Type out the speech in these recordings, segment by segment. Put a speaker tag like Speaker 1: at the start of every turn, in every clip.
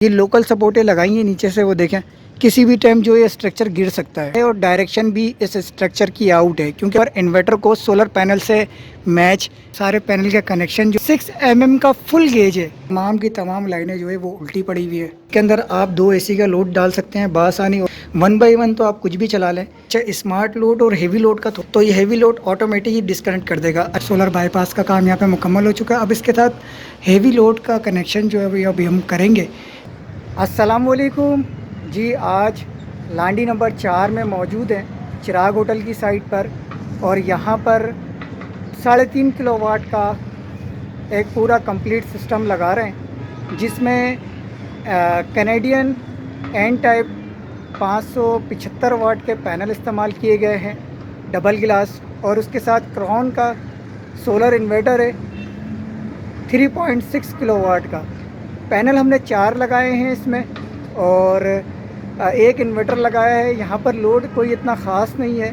Speaker 1: ये लोकल सपोर्टें लगाई हैं नीचे से, वो देखें किसी भी टाइम जो ये स्ट्रक्चर गिर सकता है और डायरेक्शन भी इस स्ट्रक्चर की आउट है क्योंकि और इन्वर्टर को सोलर पैनल से मैच सारे पैनल का कनेक्शन जो 6 mm का फुल गेज है। तमाम की तमाम लाइनें जो है वो उल्टी पड़ी हुई है। इसके अंदर आप 2 AC का लोड डाल सकते हैं बासानी। 1 by 1 तो आप कुछ भी चला लें। अच्छा, स्मार्ट लोड और हेवी लोड का तो ये हेवी लोड ऑटोमेटिक ही डिस्कनेक्ट कर देगा। सोलर बाईपास का काम यहाँ पे मुकम्मल हो चुका है। अब इसके साथ हेवी लोड का कनेक्शन जो है अभी हम करेंगे। अस्सलाम वालेकुम जी, आज लांडी नंबर 4 में मौजूद हैं चिराग होटल की साइट पर और यहाँ पर 3.5 किलोवाट का एक पूरा कंप्लीट सिस्टम लगा रहे हैं जिसमें कैनेडियन एन टाइप 575 वाट के पैनल इस्तेमाल किए गए हैं डबल गिलास, और उसके साथ क्रॉन का सोलर इन्वर्टर है 3.6 किलोवाट का। पैनल हमने 4 लगाए हैं इसमें और एक इन्वर्टर लगाया है। यहाँ पर लोड कोई इतना ख़ास नहीं है,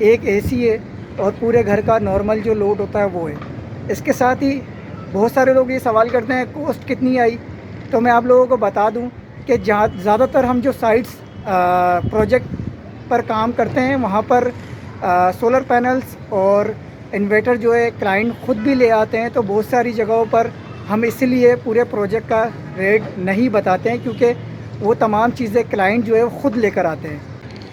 Speaker 1: एक AC है और पूरे घर का नॉर्मल जो लोड होता है वो है। इसके साथ ही बहुत सारे लोग ये सवाल करते हैं कॉस्ट कितनी आई, तो मैं आप लोगों को बता दूं कि ज़्यादातर हम जो साइट्स प्रोजेक्ट पर काम करते हैं वहाँ पर सोलर पैनल्स और इन्वर्टर जो है क्लाइंट ख़ुद भी ले आते हैं। तो बहुत सारी जगहों पर हम इसलिए पूरे प्रोजेक्ट का रेट नहीं बताते हैं क्योंकि वो तमाम चीज़ें क्लाइंट जो है ख़ुद लेकर आते हैं।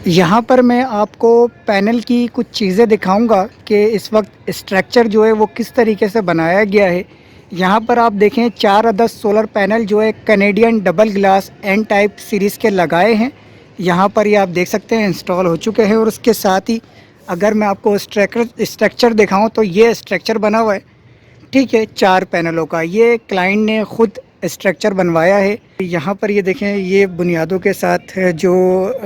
Speaker 1: यहाँ पर मैं आपको पैनल की कुछ चीज़ें दिखाऊंगा कि इस वक्त स्ट्रक्चर जो है वो किस तरीके से बनाया गया है। यहाँ पर आप देखें 4 अदद सोलर पैनल जो है Canadian double glass N type series के लगाए हैं। यहाँ पर ये आप देख सकते हैं इंस्टॉल हो चुके हैं। और उसके साथ ही अगर मैं आपको स्ट्रक्चर दिखाऊँ तो ये स्ट्रक्चर बना हुआ है, ठीक है, 4 पैनलों का। ये क्लाइंट ने ख़ुद स्ट्रक्चर बनवाया है। यहाँ पर ये देखें, ये बुनियादों के साथ जो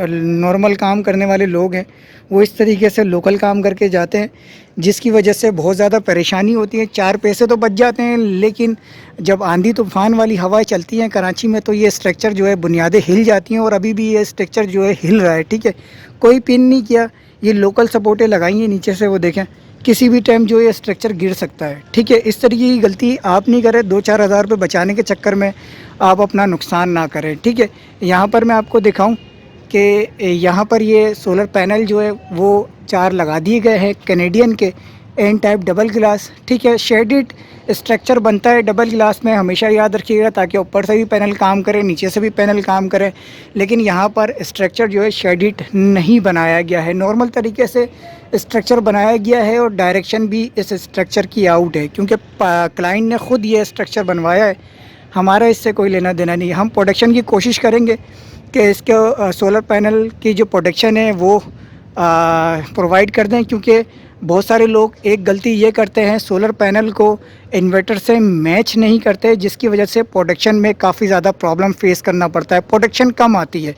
Speaker 1: नॉर्मल काम करने वाले लोग हैं वो इस तरीके से लोकल काम करके जाते हैं, जिसकी वजह से बहुत ज़्यादा परेशानी होती है। 4 पैसे तो बच जाते हैं, लेकिन जब आंधी तूफ़ान वाली हवाएं चलती हैं कराची में तो ये स्ट्रक्चर जो है बुनियादें हिल जाती हैं और अभी भी ये स्ट्रक्चर जो है हिल रहा है, ठीक है। कोई पिन नहीं किया, ये लोकल सपोर्टें लगाई हैं नीचे से, वो देखें किसी भी टाइम जो ये स्ट्रक्चर गिर सकता है, ठीक है। इस तरीके की गलती आप नहीं करें, 2-4 हज़ार रुपये बचाने के चक्कर में आप अपना नुकसान ना करें, ठीक है। यहाँ पर मैं आपको दिखाऊं कि यहाँ पर ये सोलर पैनल जो है वो 4 लगा दिए गए हैं कैनेडियन के एन टाइप डबल ग्लास, ठीक है। शेडेड स्ट्रक्चर बनता है डबल ग्लास में, हमेशा याद रखिएगा, ताकि ऊपर से भी पैनल काम करे नीचे से भी पैनल काम करे। लेकिन यहाँ पर स्ट्रक्चर जो है शेडेड नहीं बनाया गया है, नॉर्मल तरीके से स्ट्रक्चर बनाया गया है और डायरेक्शन भी इस स्ट्रक्चर की आउट है क्योंकि क्लाइंट ने ख़ुद ये स्ट्रक्चर बनवाया है। हमारा इससे कोई लेना देना नहीं। हम प्रोटेक्शन की कोशिश करेंगे कि इसके सोलर पैनल की जो प्रोटेक्शन है वो प्रोवाइड कर दें, क्योंकि बहुत सारे लोग एक गलती ये करते हैं, सोलर पैनल को इन्वर्टर से मैच नहीं करते, जिसकी वजह से प्रोटेक्शन में काफ़ी ज़्यादा प्रॉब्लम फेस करना पड़ता है, प्रोटेक्शन कम आती है।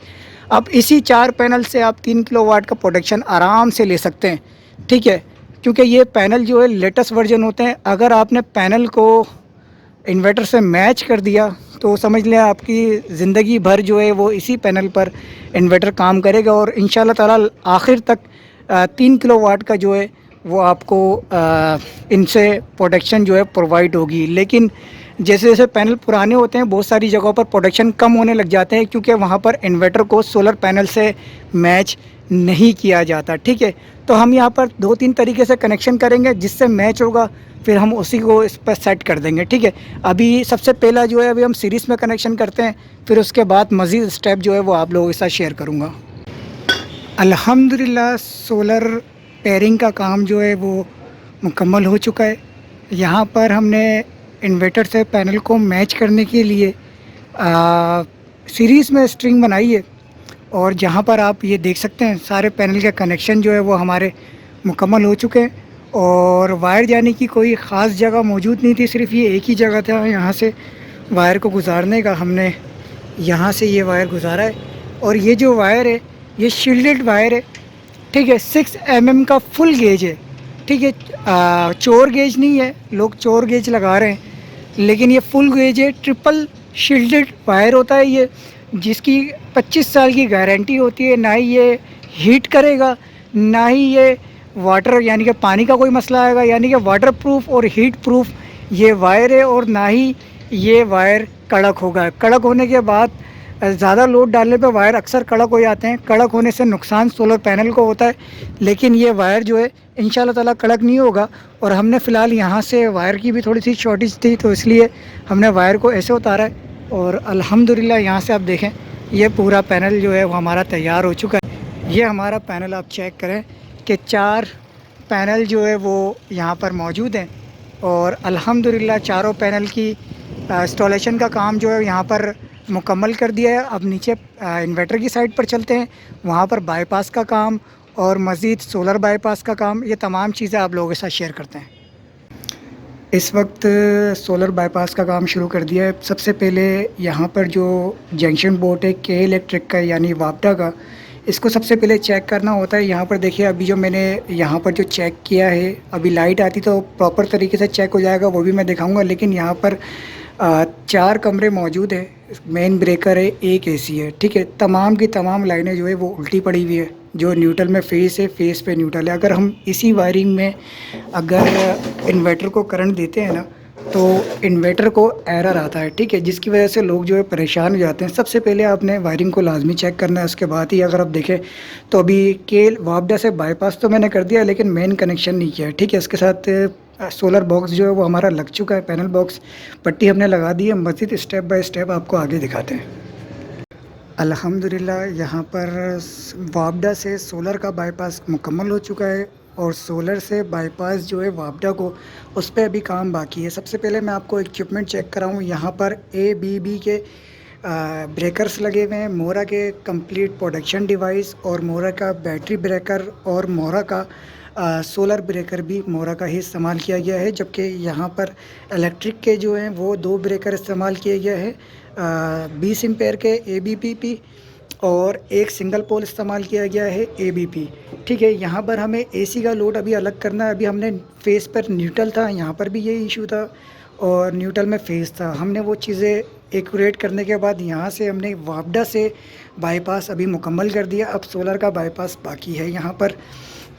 Speaker 1: अब इसी 4 पैनल से आप 3 किलोवाट का प्रोटेक्शन आराम से ले सकते हैं, ठीक है, क्योंकि ये पैनल जो है लेटेस्ट वर्जन होते हैं। अगर आपने पैनल को इन्वर्टर से मैच कर दिया तो समझ लें आपकी ज़िंदगी भर जो है वो इसी पैनल पर इन्वर्टर काम करेगा और इंशाल्लाह ताला आखिर तक 3 किलोवाट का जो है वो आपको इनसे प्रोटेक्शन जो है प्रोवाइड होगी। लेकिन जैसे जैसे पैनल पुराने होते हैं बहुत सारी जगहों पर प्रोटेक्शन कम होने लग जाते हैं क्योंकि वहाँ पर इन्वर्टर को सोलर पैनल से मैच नहीं किया जाता, ठीक है। तो हम यहाँ पर 2-3 तरीके से कनेक्शन करेंगे, जिससे मैच होगा फिर हम उसी को इस पर सेट कर देंगे, ठीक है। अभी सबसे पहला जो है अभी हम सीरीज़ में कनेक्शन करते हैं, फिर उसके बाद मज़ीद स्टेप जो है वो आप लोगों के साथ शेयर करूँगा। अल्हम्दुलिल्लाह सोलर पेयरिंग का काम जो है वो मुकम्मल हो चुका है। यहाँ पर हमने इन्वर्टर से पैनल को मैच करने के लिए सीरीज़ में स्ट्रिंग बनाई है और जहाँ पर आप ये देख सकते हैं सारे पैनल का कनेक्शन जो है वो हमारे मुकम्मल हो चुके हैं और वायर जाने की कोई ख़ास जगह मौजूद नहीं थी, सिर्फ ये एक ही जगह था यहाँ से वायर को गुजारने का। हमने यहाँ से ये वायर गुजारा है और ये जो वायर है ये शील्डेड वायर है, ठीक है। 6 mm का फुल गेज है, ठीक है। चोर गेज नहीं है, लोग चोर गेज लगा रहे हैं, लेकिन ये फुल गेज है। ट्रिपल शील्डेड वायर होता है ये, जिसकी 25 साल की गारंटी होती है। ना ही ये हीट करेगा, ना ही ये वाटर यानी कि पानी का कोई मसला आएगा, यानी कि वाटर प्रूफ और हीट प्रूफ ये वायर है। और ना ही ये वायर कड़क होगा। कड़क होने के बाद ज़्यादा लोड डालने पे वायर अक्सर कड़क हो जाते हैं। कड़क होने से नुकसान सोलर पैनल को होता है, लेकिन ये वायर जो है इंशाल्लाह ताला कड़क नहीं होगा। और हमने फ़िलहाल यहाँ से वायर की भी थोड़ी सी शॉर्टेज थी, तो इसलिए हमने वायर को ऐसे उतारा है। और अल्हम्दुलिल्लाह यहाँ से आप देखें, ये पूरा पैनल जो है वो हमारा तैयार हो चुका है। ये हमारा पैनल आप चेक करें कि 4 पैनल जो है वो यहाँ पर मौजूद हैं। और अल्हम्दुलिल्लाह चारों पैनल की इंस्टॉलेशन का काम जो है यहाँ पर मुकम्मल कर दिया है। अब नीचे इन्वर्टर की साइड पर चलते हैं, वहाँ पर बाईपास का काम और मज़ीद सोलर बाईपास का काम, ये तमाम चीज़ें आप लोगों के साथ शेयर करते हैं। इस वक्त सोलर बाईपास का काम शुरू कर दिया है। सबसे पहले यहाँ पर जो जंक्शन बोर्ड है के इलेक्ट्रिक का यानी वापडा का, इसको सबसे पहले चेक करना होता है। यहाँ पर देखिए, अभी जो मैंने यहाँ पर जो चेक किया है, अभी लाइट आती तो प्रॉपर तरीके से चेक हो जाएगा, वो भी मैं दिखाऊंगा। लेकिन यहाँ पर 4 कमरे मौजूद है, मेन ब्रेकर है, एक एसी है, ठीक है। तमाम की तमाम लाइनें जो है वो उल्टी पड़ी हुई है। जो न्यूट्रल में फेस है, फेस पे न्यूट्रल है। अगर हम इसी वायरिंग में अगर इन्वर्टर को करंट देते हैं ना, तो इन्वर्टर को एरर आता है, ठीक है, जिसकी वजह से लोग जो है परेशान हो जाते हैं। सबसे पहले आपने वायरिंग को लाजमी चेक करना है, उसके बाद ही अगर आप देखें तो अभी के वापडा से बाईपास तो मैंने कर दिया, लेकिन मेन कनेक्शन नहीं किया है, ठीक है। इसके साथ सोलर बॉक्स जो है वो हमारा लग चुका है, पैनल बॉक्स पट्टी हमने लगा दी है। मज़ीद स्टेप बाय स्टेप आपको आगे दिखाते हैं। अल्हम्दुलिल्लाह यहाँ पर वापडा से सोलर का बाईपास मुकम्मल हो चुका है, और सोलर से बाईपास जो है वापडा को, उस पर अभी काम बाकी है। सबसे पहले मैं आपको इक्विपमेंट चेक कराऊँ। यहाँ पर ABB के ब्रेकर्स लगे हुए हैं, मोरा के कंप्लीट प्रोडक्शन डिवाइस, और मोरा का बैटरी ब्रेकर, और मोरा का सोलर ब्रेकर भी मोरा का ही इस्तेमाल किया गया है। जबकि यहाँ पर इलेक्ट्रिक के जो हैं वो 2 ब्रेकर इस्तेमाल किए गए हैं, 20 एम्पेयर के ABP और एक सिंगल पोल इस्तेमाल किया गया है ABP, ठीक है। यहाँ पर हमें AC का लोड अभी अलग करना है। अभी हमने फेस पर न्यूट्रल था, यहाँ पर भी यही इशू था, और न्यूट्रल में फेस था। हमने वो चीज़ें एक्यूरेट करने के बाद यहाँ से हमने वापडा से बाईपास अभी मुकम्मल कर दिया। अब सोलर का बाईपास बाकी है। यहाँ पर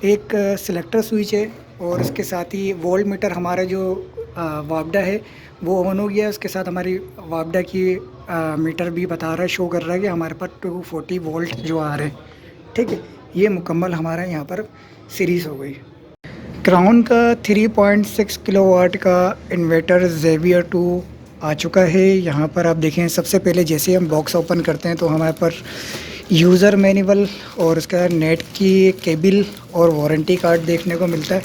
Speaker 1: एक सिलेक्टर स्विच है, और इसके साथ ही वोल्ट मीटर हमारा जो वापडा है वो ऑन हो गया है। उसके साथ हमारी वापडा की मीटर भी बता रहा है, शो कर रहा है कि हमारे पास 240 वोल्ट जो आ रहे हैं, ठीक है। ये मुकम्मल हमारा यहाँ पर सीरीज़ हो गई। क्राउन का 3.6 किलोवाट का इन्वर्टर जेवियर 2 आ चुका है। यहाँ पर आप देखें, सबसे पहले जैसे हम बॉक्स ओपन करते हैं तो हमारे पर यूज़र मैनुअल और उसका नेट की केबल और वारंटी कार्ड देखने को मिलता है,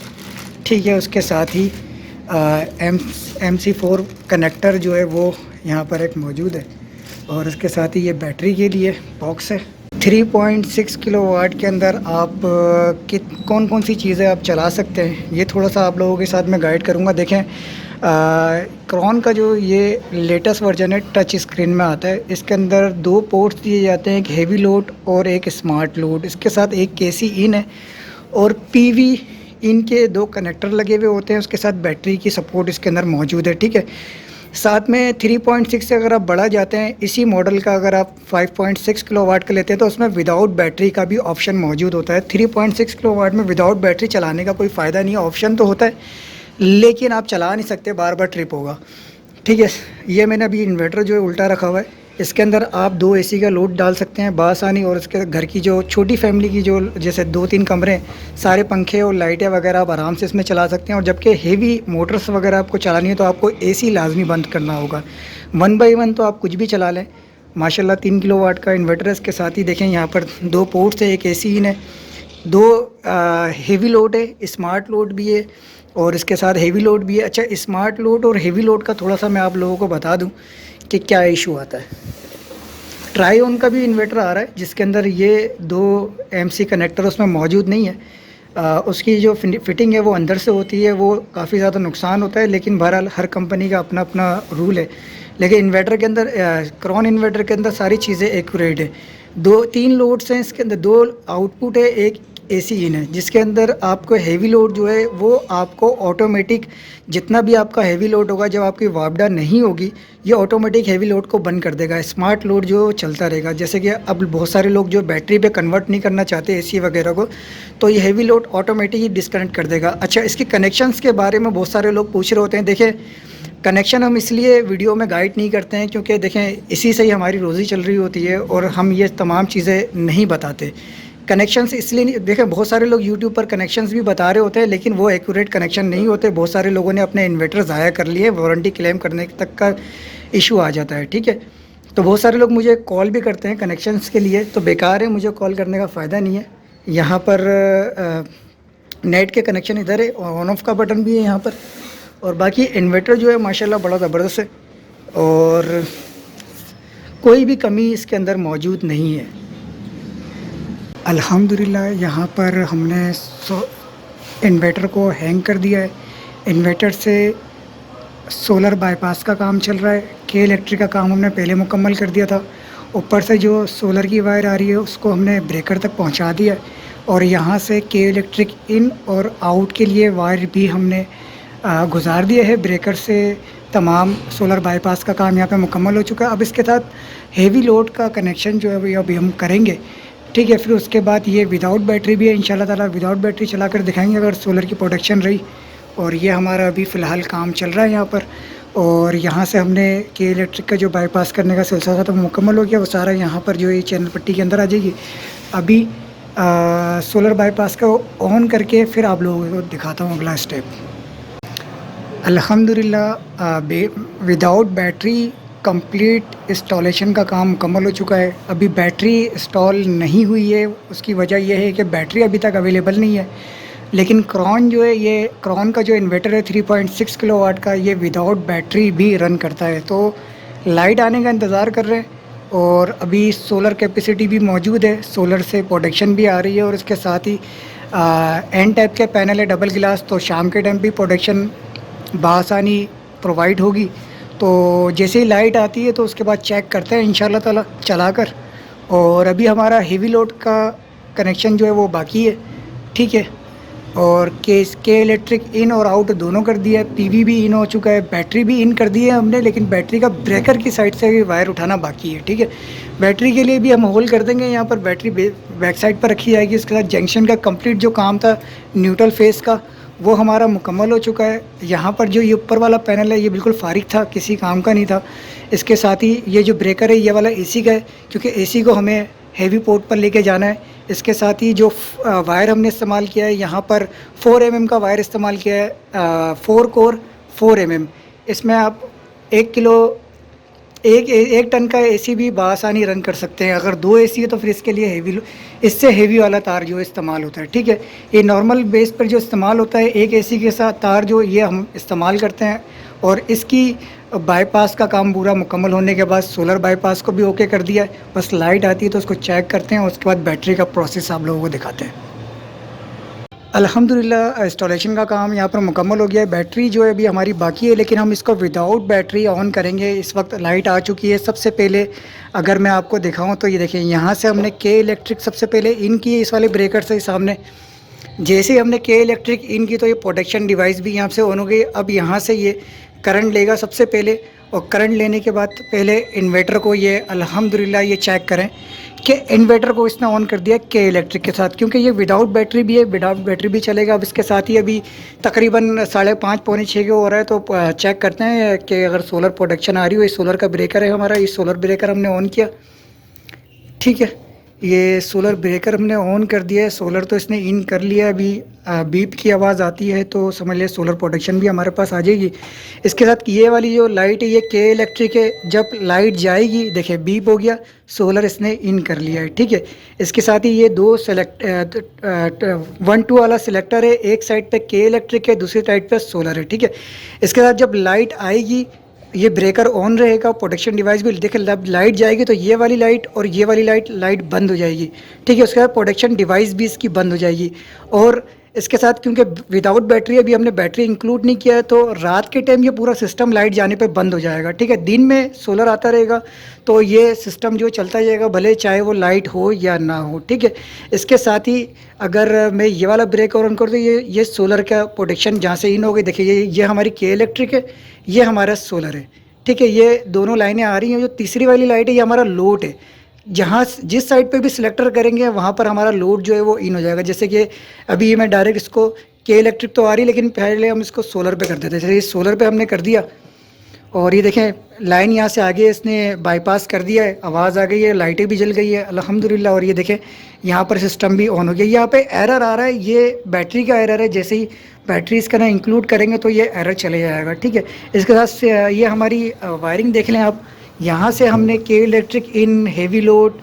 Speaker 1: ठीक है। उसके साथ ही MC4 कनेक्टर जो है वो यहाँ पर एक मौजूद है, और उसके साथ ही ये बैटरी के लिए बॉक्स है। 3.6 किलोवाट के अंदर आप कौन कौन सी चीज़ें आप चला सकते हैं, ये थोड़ा सा आप लोगों के साथ मैं गाइड करूँगा। देखें, क्रॉन का जो ये लेटेस्ट वर्जन है, टच स्क्रीन में आता है। इसके अंदर 2 पोर्ट्स दिए जाते हैं, एक हेवी लोड और एक स्मार्ट लोड। इसके साथ एक KC इन है, और PV इन के 2 कनेक्टर लगे हुए होते हैं। उसके साथ बैटरी की सपोर्ट इसके अंदर मौजूद है, ठीक है। साथ में 3.6 से अगर आप बढ़ा जाते हैं, इसी मॉडल का अगर आप 5.6 किलोवाट का लेते हैं तो उसमें विदाउट बैटरी का भी ऑप्शन मौजूद होता है। 3.6 किलोवाट में विदाउट बैटरी चलाने का कोई फ़ायदा नहीं है। ऑप्शन तो होता है, लेकिन आप चला नहीं सकते, बार बार ट्रिप होगा, ठीक है। ये मैंने अभी इन्वर्टर जो है उल्टा रखा हुआ है। इसके अंदर आप 2 AC का लोड डाल सकते हैं बासानी, और इसके घर की जो छोटी फैमिली की जो जैसे 2-3 कमरे, सारे पंखे और लाइटें वगैरह आप आराम से इसमें चला सकते हैं। और जबकि हेवी मोटर्स वगैरह आपको चलानी है तो आपको AC लाजमी बंद करना होगा। 1 बाई 1 तो आप कुछ भी चला लें। माशाल्लाह 3 किलोवाट का इन्वर्टर है। इसके साथ ही देखें, यहाँ पर 2 पोर्ट्स है, एक AC इन है, 2 हेवी लोड है, स्मार्ट लोड भी है, और इसके साथ हेवी लोड भी है। अच्छा, स्मार्ट लोड और हेवी लोड का थोड़ा सा मैं आप लोगों को बता दूं कि क्या इशू आता है। ट्राई ऑन का भी इन्वर्टर आ रहा है, जिसके अंदर ये 2 MC कनेक्टर उसमें मौजूद नहीं है। उसकी जो फिटिंग है वो अंदर से होती है, वो काफ़ी ज़्यादा नुकसान होता है। लेकिन बहरहाल हर कंपनी का अपना अपना रूल है। लेकिन इन्वर्टर के अंदर, क्रॉन इन्वर्टर के अंदर सारी चीज़ें एक्यूरेट है। 2-3 लोड्स हैं इसके अंदर, 2 आउटपुट है, एक AC इन है, जिसके अंदर आपको हेवी लोड जो है वो आपको ऑटोमेटिक, जितना भी आपका हेवी लोड होगा, जब आपकी वापडा नहीं होगी, ये ऑटोमेटिक हेवी लोड को बंद कर देगा। स्मार्ट लोड जो चलता रहेगा। जैसे कि अब बहुत सारे लोग जो बैटरी पे कन्वर्ट नहीं करना चाहते AC वगैरह को, तो ये हेवी लोड ऑटोमेटिक ही डिस्कनेक्ट कर देगा। अच्छा, इसके कनेक्शंस के बारे में बहुत सारे लोग पूछ रहे होते हैं। देखिए, कनेक्शन हम इसलिए वीडियो में गाइड नहीं करते हैं क्योंकि देखें इसी से ही हमारी रोज़ी चल रही होती है और हम ये तमाम चीज़ें नहीं बताते। कनेक्शंस इसलिए नहीं, देखें बहुत सारे लोग यूट्यूब पर कनेक्शंस भी बता रहे होते हैं लेकिन वो एक्यूरेट कनेक्शन नहीं होते। बहुत सारे लोगों ने अपने इन्वर्टर ज़ाया कर लिए, वारंटी क्लेम करने तक का इशू आ जाता है, ठीक है। तो बहुत सारे लोग मुझे कॉल भी करते हैं कनेक्शंस के लिए, तो बेकार है, मुझे कॉल करने का फ़ायदा नहीं है। यहाँ पर नेट के कनेक्शन इधर है, ऑन ऑफ का बटन भी है यहाँ पर, और बाकी इन्वर्टर जो है माशाल्लाह बड़ा ज़बरदस्त है और कोई भी कमी इसके अंदर मौजूद नहीं है अल्हम्दुलिल्लाह। यहाँ पर हमने इन्वर्टर को हैंग कर दिया है। इन्वर्टर से सोलर बाईपास का काम चल रहा है। के इलेक्ट्रिक का काम हमने पहले मुकम्मल कर दिया था। ऊपर से जो सोलर की वायर आ रही है उसको हमने ब्रेकर तक पहुँचा दिया और यहाँ से के इलेक्ट्रिक इन और आउट के लिए वायर भी हमने गुजार दिया है। ब्रेकर से तमाम सोलर बाईपास का काम यहाँ पे मुकम्मल हो चुका है। अब इसके साथ हेवी लोड का कनेक्शन जो है वो अभी हम करेंगे, ठीक है। फिर उसके बाद ये विदाउट बैटरी भी है, इंशाल्लाह ताला विदाउट बैटरी चला कर दिखाएंगे अगर सोलर की प्रोडक्शन रही। और ये हमारा अभी फ़िलहाल काम चल रहा है यहाँ पर। और यहाँ से हमने के इलेक्ट्रिक का जो बाईपास करने का सिलसिला था तो मुकम्मल हो गया। वो सारा यहाँ पर जो ये चैनल पट्टी के अंदर आ जाएगी। अभी सोलर बाईपास को ऑन करके फिर आप लोगों को दिखाता हूँ अगला स्टेप। अल्हम्दुलिल्लाह विदाउट बैटरी कंप्लीट इंस्टॉलेशन का काम मुकम्मल हो चुका है। अभी बैटरी इंस्टॉल नहीं हुई है, उसकी वजह यह है कि बैटरी अभी तक अवेलेबल नहीं है। लेकिन क्रॉन जो है, ये क्रॉन का जो इन्वर्टर है 3.6 किलोवाट का, ये विदाउट बैटरी भी रन करता है। तो लाइट आने का इंतज़ार कर रहे हैं और अभी सोलर कैपेसिटी भी मौजूद है, सोलर से प्रोडक्शन भी आ रही है और इसके साथ ही एन टाइप के पैनल है डबल गिलास, तो शाम के टाइम भी प्रोडक्शन बआसानी प्रोवाइड होगी। तो जैसे ही लाइट आती है तो उसके बाद चेक करते हैं इंशाल्लाह ताला चलाकर। और अभी हमारा हेवी लोड का कनेक्शन जो है वो बाकी है, ठीक है। और के इलेक्ट्रिक इन और आउट दोनों कर दिया है। पीवी भी इन हो चुका है, बैटरी भी इन कर दी है हमने, लेकिन बैटरी का ब्रेकर की साइड से भी वायर उठाना बाकी है, ठीक है। बैटरी के लिए भी हम होल कर देंगे, यहाँ पर बैटरी बैक साइड पर रखी जाएगी। उसके साथ जंक्शन का कंप्लीट जो काम था न्यूट्रल फेस का वो हमारा मुकम्मल हो चुका है। यहाँ पर जो ये ऊपर वाला पैनल है ये बिल्कुल फारिग था, किसी काम का नहीं था। इसके साथ ही ये जो ब्रेकर है ये वाला एसी का है, क्योंकि एसी को हमें हेवी पोर्ट पर लेके जाना है। इसके साथ ही जो वायर हमने इस्तेमाल किया है यहाँ पर 4 mm का वायर इस्तेमाल किया है, 4 कोर 4 mm। इसमें आप 1 टन का एसी भी बआसानी रन कर सकते हैं। अगर 2 एसी है तो फिर इसके लिए इससे हेवी वाला तार जो इस्तेमाल होता है, ठीक है। ये नॉर्मल बेस पर जो इस्तेमाल होता है एक एसी के साथ तार जो ये हम इस्तेमाल करते हैं। और इसकी बाईपास का काम पूरा मुकम्मल होने के बाद सोलर बाईपास को भी ओके कर दिया है। बस लाइट आती है तो उसको चेक करते हैं, उसके बाद बैटरी का प्रोसेस आप लोगों को दिखाते हैं। अल्हम्दुलिल्लाह इंस्टॉलेशन का काम यहाँ पर मुकम्मल हो गया है। बैटरी जो है अभी हमारी बाकी है, लेकिन हम इसको विदाउट बैटरी ऑन करेंगे। इस वक्त लाइट आ चुकी है। सबसे पहले अगर मैं आपको दिखाऊँ तो ये देखिए, यहाँ से हमने के इलेक्ट्रिक सबसे पहले इन की है, इस वाले ब्रेकर से सामने। जैसे ही हमने के इलेक्ट्रिक इन की तो ये प्रोटेक्शन डिवाइस भी यहाँ से ऑन हो गई। अब यहाँ से ये करंट लेगा सबसे पहले, और करंट लेने के बाद पहले इन्वर्टर को ये अल्हम्दुलिल्लाह ये चेक करें कि इन्वर्टर को इसने ऑन कर दिया के इलेक्ट्रिक के साथ, क्योंकि ये विदाउट बैटरी भी है, विदाउट बैटरी भी चलेगा। अब इसके साथ ही अभी तकरीबन 5:30 पौने 6 का हो रहा है, तो चेक करते हैं कि अगर सोलर प्रोडक्शन आ रही हो। ये सोलर का ब्रेकर है हमारा, ये सोलर ब्रेकर हमने ऑन किया, ठीक है। ये सोलर ब्रेकर हमने ऑन कर दिया है, सोलर तो इसने इन कर लिया। अभी बीप की आवाज़ आती है तो समझ लिया सोलर प्रोडक्शन भी हमारे पास आ जाएगी। इसके साथ ये वाली जो लाइट है ये के इलेक्ट्रिक है। जब लाइट जाएगी देखिए बीप हो गया, सोलर इसने इन कर लिया है, ठीक है। इसके साथ ही ये 1-2 वाला सिलेक्टर है, एक साइड पे के इलेक्ट्रिक है, दूसरी साइड पे सोलर है, ठीक है। इसके साथ जब लाइट आएगी ये ब्रेकर ऑन रहेगा, प्रोटेक्शन डिवाइस भी देखिए। जब लाइट जाएगी तो ये वाली लाइट और ये वाली लाइट बंद हो जाएगी, ठीक है। उसके बाद प्रोटेक्शन डिवाइस भी इसकी बंद हो जाएगी। और इसके साथ क्योंकि विदाउट बैटरी अभी हमने बैटरी इंक्लूड नहीं किया है, तो रात के टाइम ये पूरा सिस्टम लाइट जाने पे बंद हो जाएगा, ठीक है। दिन में सोलर आता रहेगा तो ये सिस्टम जो चलता जाएगा, भले चाहे वो लाइट हो या ना हो, ठीक है। इसके साथ ही अगर मैं ये वाला ब्रेक ऑन कर दूँ, ये सोलर का प्रोटेक्शन जहाँ से इन हो गई, देखिए ये हमारी के इलेक्ट्रिक है, ये हमारा सोलर है, ठीक है। ये दोनों लाइनें आ रही हैं। जो तीसरी वाली लाइट है ये हमारा लोड है, जहाँ जिस साइड पे भी सिलेक्टर करेंगे वहाँ पर हमारा लोड जो है वो इन हो जाएगा। जैसे कि अभी मैं डायरेक्ट इसको के इलेक्ट्रिक तो आ रही है, लेकिन पहले हम इसको सोलर पे कर देते हैं। जैसे ये सोलर पे हमने कर दिया और ये देखें लाइन यहाँ से आगे इसने बाईपास कर दिया है, आवाज़ आ गई है, लाइटें भी जल गई है अल्हम्दुलिल्लाह। और ये देखें यहाँ पर सिस्टम भी ऑन हो गया। यहाँ पे एरर आ रहा है, ये बैटरी का एरर है, जैसे ही बैटरी इसका ना इंक्लूड करेंगे तो ये एरर चले जाएगा, ठीक है। इसके साथ से ये हमारी वायरिंग देख लें आप, यहाँ से हमने के electric in heavy load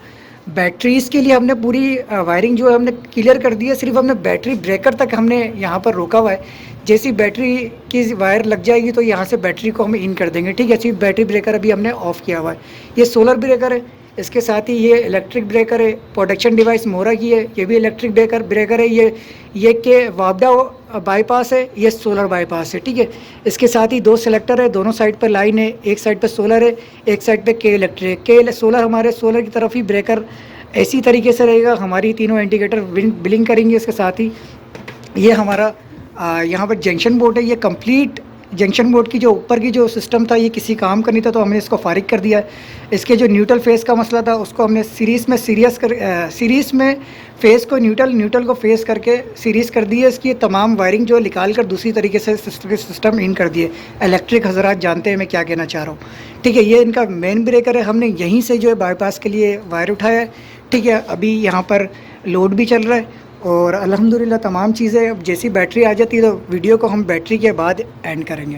Speaker 1: batteries के लिए हमने पूरी वायरिंग जो है हमने क्लियर कर दी है। सिर्फ हमने बैटरी ब्रेकर तक हमने यहाँ पर रोका हुआ है। जैसी बैटरी की वायर लग जाएगी तो यहाँ से बैटरी को हम इन कर देंगे, ठीक है। सिर्फ बैटरी ब्रेकर अभी हमने ऑफ़ किया हुआ है। ये सोलर ब्रेकर है, इसके साथ ही ये इलेक्ट्रिक ब्रेकर है, प्रोटेक्शन डिवाइस मोरा की है, ये भी इलेक्ट्रिक ब्रेकर है। ये के वापडा बाईपास है, ये सोलर बाईपास है, ठीक है। इसके साथ ही दो सिलेक्टर है, दोनों साइड पर लाइन है, एक साइड पर सोलर है, एक साइड पे के इलेक्ट्रिक। के सोलर हमारे सोलर की तरफ ही ब्रेकर इसी तरीके से रहेगा, हमारी तीनों इंडिकेटर ब्लिंक करेंगे। इसके साथ ही ये हमारा यहाँ पर जंक्शन बोर्ड है, ये कंप्लीट जंक्शन बोर्ड की जो ऊपर की जो सिस्टम था ये किसी काम का नहीं था, तो हमने इसको फारिग कर दिया है। इसके जो न्यूट्रल फेस का मसला था उसको हमने सीरीज़ में फेस को न्यूट्रल को फेस करके सीरीज़ कर दी है। इसकी तमाम वायरिंग जो निकाल कर दूसरी तरीके से सिस्टम इन कर दिए। इलेक्ट्रिक हजरात जानते हैं मैं क्या कहना चाह रहा हूँ, ठीक है। ये इनका मेन ब्रेकर है, हमने यहीं से जो है बाईपास के लिए वायर उठाया है, ठीक है। अभी यहाँ पर लोड भी चल रहा है और अल्हम्दुलिल्लाह तमाम चीज़ें। जैसी बैटरी आ जाती है तो वीडियो को हम बैटरी के बाद एंड करेंगे।